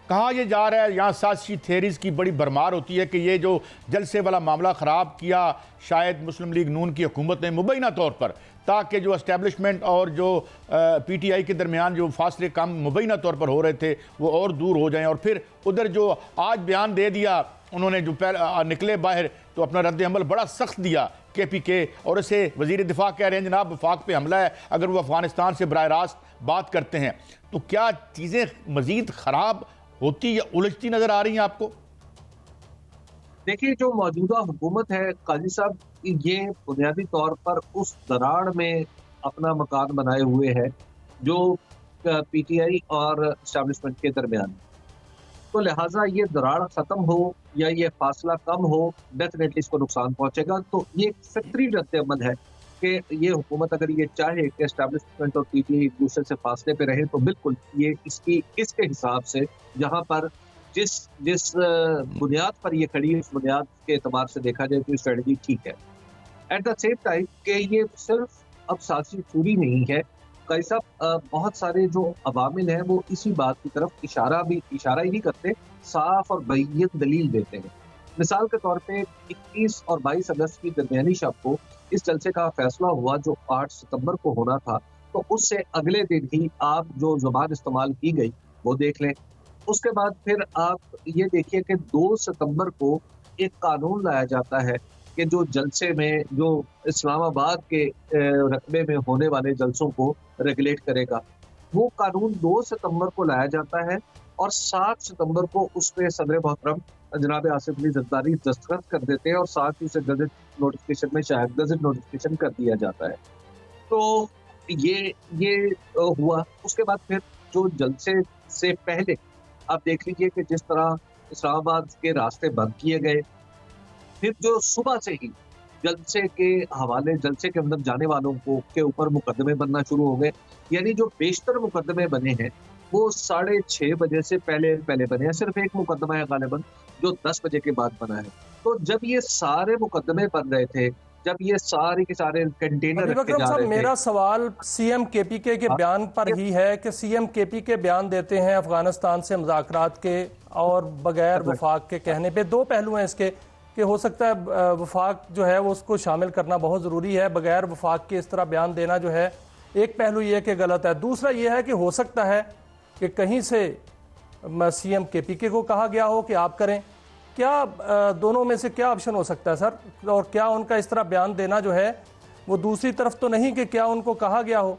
कहा यह जा रहा है, यहाँ साजिशी थेरीज की बड़ी भरमार होती है कि ये जो जलसे वाला मामला ख़राब किया शायद मुस्लिम लीग नून की हुकूमत ने मुबैना तौर पर, ताकि जो एस्टेब्लिशमेंट और जो PTI के दरमियान जो फासले कम मुबैना तौर पर हो रहे थे वो और दूर हो जाएं। और फिर उधर जो आज बयान दे दिया उन्होंने, जो निकले बाहर तो अपना रद्द अमल बड़ा सख्त दिया KPK, और इसे वज़ीर दिफा कह रहे हैं जनाब वफाक पे हमला है अगर वो अफगानिस्तान से बराह रास्त बात करते हैं। तो क्या चीज़ें मज़ीद ख़राब होती या उलझती नज़र आ रही हैं आपको? देखिए, जो मौजूदा हुकूमत है काजी साहब, ये बुनियादी तौर पर उस दरार में अपना मकान बनाए हुए है जो PTI और एस्टेब्लिशमेंट के दरमियान। तो लिहाजा ये दरार ख़त्म हो या ये फासला कम हो, डेफिनेटली इसको नुकसान पहुंचेगा। तो ये एक फितरी रद्द अमल है कि ये हुकूमत अगर ये चाहे कि एस्टेब्लिशमेंट और PTI एक दूसरे से फासले पे रहे, तो बिल्कुल ये इसके हिसाब से जहाँ पर जिस जिस बुनियाद पर ये खड़ी है, उस बुनियाद के एतबार से देखा जाए तो स्ट्रेटजी ठीक है। एट द सेम टाइम कि ये सिर्फ अब साजिशी चोरी नहीं है, कई साहब बहुत सारे जो अवामिल हैं वो इसी बात की तरफ इशारा ही नहीं करते, साफ और बैयत दलील देते हैं। मिसाल के तौर पे 21 और 22 अगस्त की दरमियानी शब को इस जलसे का फैसला हुआ जो 8 सितंबर को होना था, तो उससे अगले दिन ही आप जो जुबान इस्तेमाल की गई वो देख लें। उसके बाद फिर आप ये देखिए कि 2 सितंबर को एक कानून लाया जाता है कि जो जलसे में जो इस्लामाबाद के रकबे में होने वाले जलसों को रेगुलेट करेगा, वो कानून 2 सितंबर को लाया जाता है और 7 सितंबर को उस पर सदर मोहतरम जनाब आसिफ अली जरदारी दस्तखत कर देते हैं और साथ ही उसे गजट नोटिफिकेशन में शायद गजट नोटिफिकेशन कर दिया जाता है। तो ये हुआ। उसके बाद फिर जो जलसे से पहले आप देख लीजिए कि जिस तरह इस्लामाबाद के रास्ते बंद किए गए, फिर जो सुबह से ही जलसे के हवाले, जलसे के अंदर जाने वालों को के ऊपर मुकदमे बनना शुरू हो गए। यानी जो बेशतर मुकदमे बने हैं वो 6:30 बजे से पहले बने हैं। सिर्फ एक मुकदमा है गालिबन जो 10 बजे के बाद बना है। तो जब ये सारे मुकदमे बन रहे थे, जब ये सारे के सारे कंटेनर रखे जा रहे थे, मेरा सवाल CM KPK के बयान पर ही है कि CM KPK बयान देते हैं अफगानिस्तान से मुज़ाकरात के और बगैर वफाक के कहने पे। दो पहलू हैं इसके कि हो सकता है वफाक जो है वो उसको शामिल करना बहुत ज़रूरी है, बगैर वफाक के इस तरह बयान देना जो है एक पहलू ये कि गलत है। दूसरा ये है कि हो सकता है कि कहीं से CM KPK को कहा गया हो कि आप करें। क्या दोनों में से क्या ऑप्शन हो सकता है सर? और क्या उनका इस तरह बयान देना जो है वो दूसरी तरफ तो नहीं कि क्या उनको कहा गया हो?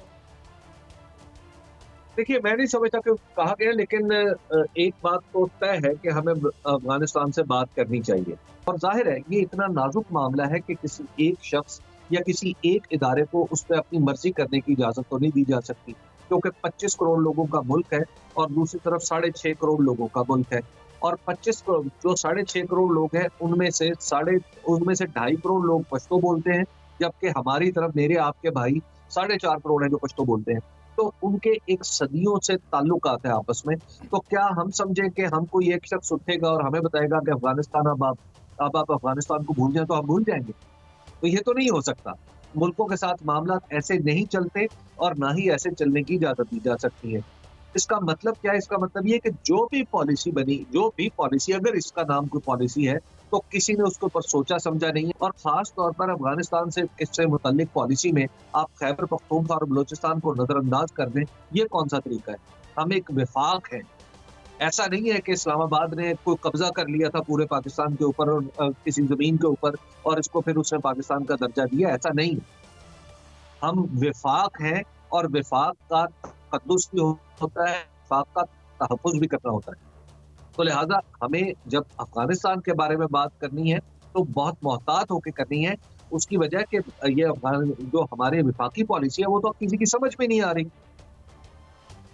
देखिए, मैं नहीं समझता कि कहा गया, लेकिन एक बात तो तय है कि हमें अफगानिस्तान से बात करनी चाहिए। और जाहिर है ये इतना नाजुक मामला है कि किसी एक शख्स या किसी एक इदारे को उस पर अपनी मर्जी करने की इजाजत तो नहीं दी जा सकती, क्योंकि 25 करोड़ लोगों का मुल्क है और दूसरी तरफ 6.5 करोड़ लोगों का मुल्क है। और 25 करोड़ जो 6.5 करोड़ लोग हैं उनमें से 2.5 करोड़ लोग पश्तो बोलते हैं, जबकि हमारी तरफ मेरे आपके भाई 4.5 करोड़ हैं जो पश्तो बोलते हैं। तो उनके एक सदियों से ताल्लुकात है आपस में। तो क्या हम समझें कि हम कोई एक शख्स उठेगा और हमें बताएगा कि अफगानिस्तान अब आप अफगानिस्तान को भूल जाए तो हम भूल जाएंगे? तो ये तो नहीं हो सकता। मुल्कों के साथ मामला ऐसे नहीं चलते और ना ही ऐसे चलने की इजाजत दी जा सकती है। इसका मतलब क्या है? इसका मतलब ये कि जो भी पॉलिसी अगर इसका नाम कोई पॉलिसी है तो किसी ने उसके ऊपर सोचा समझा नहीं है। और खास तौर पर अफगानिस्तान से इससे मुतल्लिक पॉलिसी में आप खैबर पख्तूनख्वा और बलोचिस्तान को नजरअंदाज कर दें, ये कौन सा तरीका है? हम एक विफाक है। ऐसा नहीं है कि इस्लामाबाद ने कोई कब्जा कर लिया था पूरे पाकिस्तान के ऊपर और किसी जमीन के ऊपर और इसको फिर उसने पाकिस्तान का दर्जा दिया, ऐसा नहीं है। हम विफाक हैं और विफाक का तक़द्दुस भी होता है, विफाक का तहफ़्फ़ुज़ भी करना होता है। तो लिहाजा हमें जब अफगानिस्तान के बारे में बात करनी है तो बहुत मोहतात होकर करनी है। उसकी वजह कि ये जो हमारे विफाकी पॉलिसी है वो तो किसी की समझ में नहीं आ रही।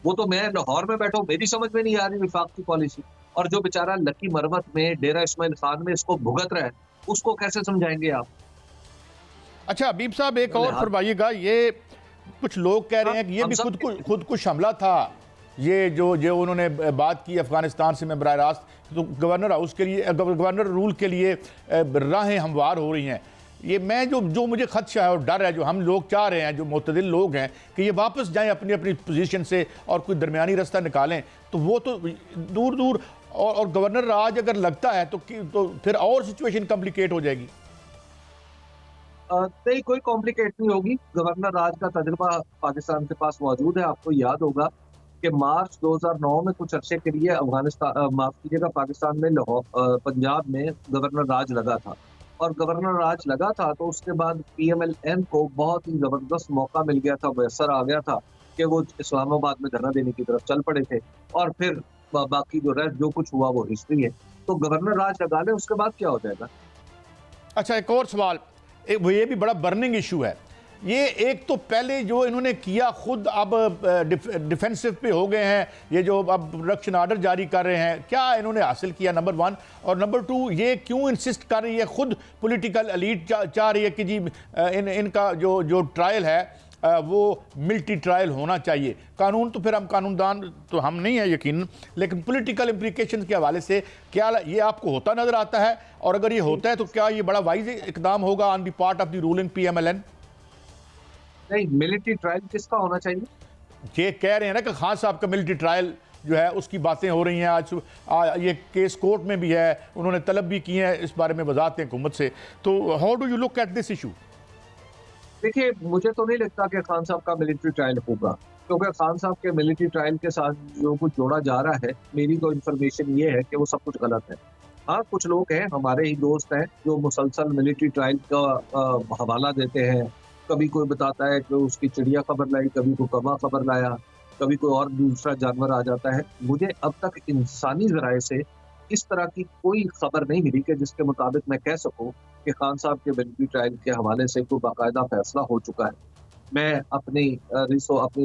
वो तो मैं लाहौर में बैठा हूँ, मेरी समझ में नहीं आ रही विफाक की पॉलिसी। और जो बेचारा लकी मरवत में डेरा इस्माइल खान में इसको भुगत रहा है, उसको कैसे समझाएंगे आप? अच्छा हबीब साहब, एक और फरमाइएगा, ये कुछ लोग कह रहे हैं कि ये भी खुद कुछ हमला था, ये जो उन्होंने बात की अफगानिस्तान से में बराह रास्त, तो गवर्नर हाउस के लिए, गवर्नर रूल के लिए राहें हमवार हो रही हैं। ये मैं जो मुझे खदशा है और डर है, जो हम लोग चाह रहे हैं, जो मुतदिल लोग हैं, कि ये वापस जाएं अपनी अपनी पोजीशन से और कोई दरमियानी रास्ता निकालें, तो वो तो दूर दूर और गवर्नर राज अगर लगता है तो फिर और सिचुएशन कॉम्प्लिकेट हो जाएगी। नहीं, कोई कॉम्प्लिकेट नहीं होगी। गवर्नर राज का तजुर्बा पाकिस्तान के पास मौजूद है। आपको याद होगा कि मार्च 2009 में कुछ अरसे के लिए अफगानिस्तान, माफ कीजिएगा, पाकिस्तान में पंजाब में गवर्नर राज लगा था, और गवर्नर राज लगा था तो उसके बाद PMLN को बहुत ही जबरदस्त मौका मिल गया था, मैसर आ गया था कि वो इस्लामाबाद में धरना देने की तरफ चल पड़े थे, और फिर बाकी जो कुछ हुआ वो हिस्ट्री है। तो गवर्नर राज लगा ले, उसके बाद क्या हो जाएगा। अच्छा, एक और सवाल, ये भी बड़ा बर्निंग इशू है। ये एक तो पहले जो इन्होंने किया, खुद अब डिफेंसिव पे हो गए हैं, ये जो अब प्रोडक्शन ऑर्डर जारी कर रहे हैं, क्या इन्होंने हासिल किया, नंबर 1। और नंबर 2, ये क्यों इंसिस्ट कर रही है, खुद पॉलिटिकल एलीट चाह रही है कि जी इनका जो ट्रायल है वो मिलिट्री ट्रायल होना चाहिए। कानून तो फिर हम कानूनदान तो हम नहीं है यकीन, लेकिन पॉलिटिकल इम्प्लीकेशन के हवाले से क्या ये आपको होता नजर आता है? और अगर ये होता है तो क्या ये बड़ा वाइज इकदाम होगा on the part of the ruling PMLN? नहीं, मिलिट्री ट्रायल किसका होना चाहिए? ये कह रहे हैं ना कि खान साहब का मिलिट्री ट्रायल जो है उसकी बातें हो रही हैं। आज ये केस कोर्ट में भी है, उन्होंने तलब भी की है इस बारे में वजाहतें हुकूमत से। तो how do you look at this issue? देखिए, मुझे तो नहीं लगता कि खान साहब का मिलिट्री ट्रायल होगा, क्योंकि खान साहब के मिलिट्री ट्रायल के साथ जो कुछ जोड़ा जा रहा है, मेरी तो इन्फॉर्मेशन ये है कि वो सब कुछ गलत है। हाँ, कुछ लोग हैं, हमारे ही दोस्त हैं, जो मुसलसल मिलिट्री ट्रायल का हवाला देते हैं। कभी कोई बताता है कि उसकी चिड़िया खबर लाई, कभी कोई कौवा खबर लाया, कभी कोई और दूसरा जानवर आ जाता है। मुझे अब तक इंसानी जराए से इस तरह की कोई खबर नहीं मिली कि जिसके मुताबिक मैं कह सकूं कि खान साहब के मिलिट्री ट्रायल के हवाले से कोई बाकायदा फैसला हो चुका है। मैं अपनी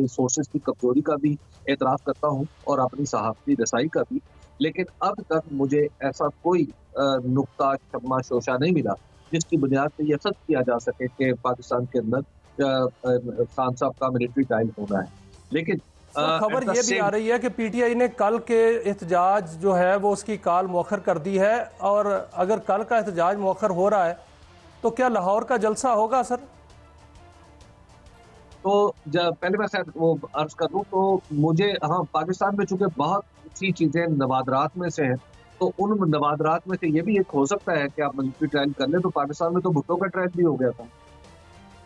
सोर्सेज की कमजोरी का भी एतराफ़ करता हूं और अपनी सहाफ़ती रसाई का भी, लेकिन अब तक मुझे ऐसा कोई नुक्ता शम्मा शोशा नहीं मिला जिसकी बुनियाद पर यह सच किया जा सके कि पाकिस्तान के अंदर खान साहब का मिलिट्री ट्रायल होना है। लेकिन खबर ये भी आ रही है कि PTI ने कल के एहतजाज जो है वो उसकी काल मौखर कर दी है, और अगर कल का एहतजाज मौखर हो रहा है तो क्या लाहौर का जलसा होगा सर? तो पहले मैं शायद वो अर्ज कर दूं, तो मुझे, हाँ, पाकिस्तान में चूंकि बहुत सी चीजें नवादरात में से हैं, तो उन नवादरात में से ये भी एक हो सकता है कि आप मिलिट्री ट्रायल कर लें। तो पाकिस्तान में तो भुट्टो का ट्रायल भी हो गया था,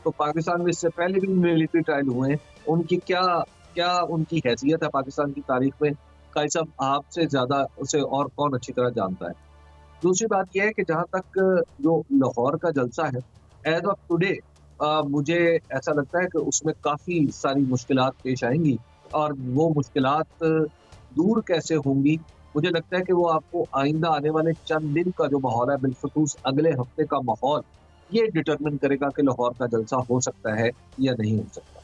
तो पाकिस्तान में इससे पहले भी मिलिट्री ट्रायल हुए हैं। उनकी क्या उनकी हैसियत है पाकिस्तान की तारीख में, काई साहब आपसे ज्यादा उसे और कौन अच्छी तरह जानता है। दूसरी बात यह है कि जहां तक जो लाहौर का जलसा है, एज ऑफ टुडे मुझे ऐसा लगता है कि उसमें काफी सारी मुश्किलात पेश आएंगी, और वो मुश्किलात दूर कैसे होंगी, मुझे लगता है कि वो आपको आइंदा आने वाले चंद दिन का जो माहौल है, बिलखुसूस अगले हफ्ते का माहौल, ये डिटरमिन करेगा कि लाहौर का जलसा हो सकता है या नहीं हो सकता।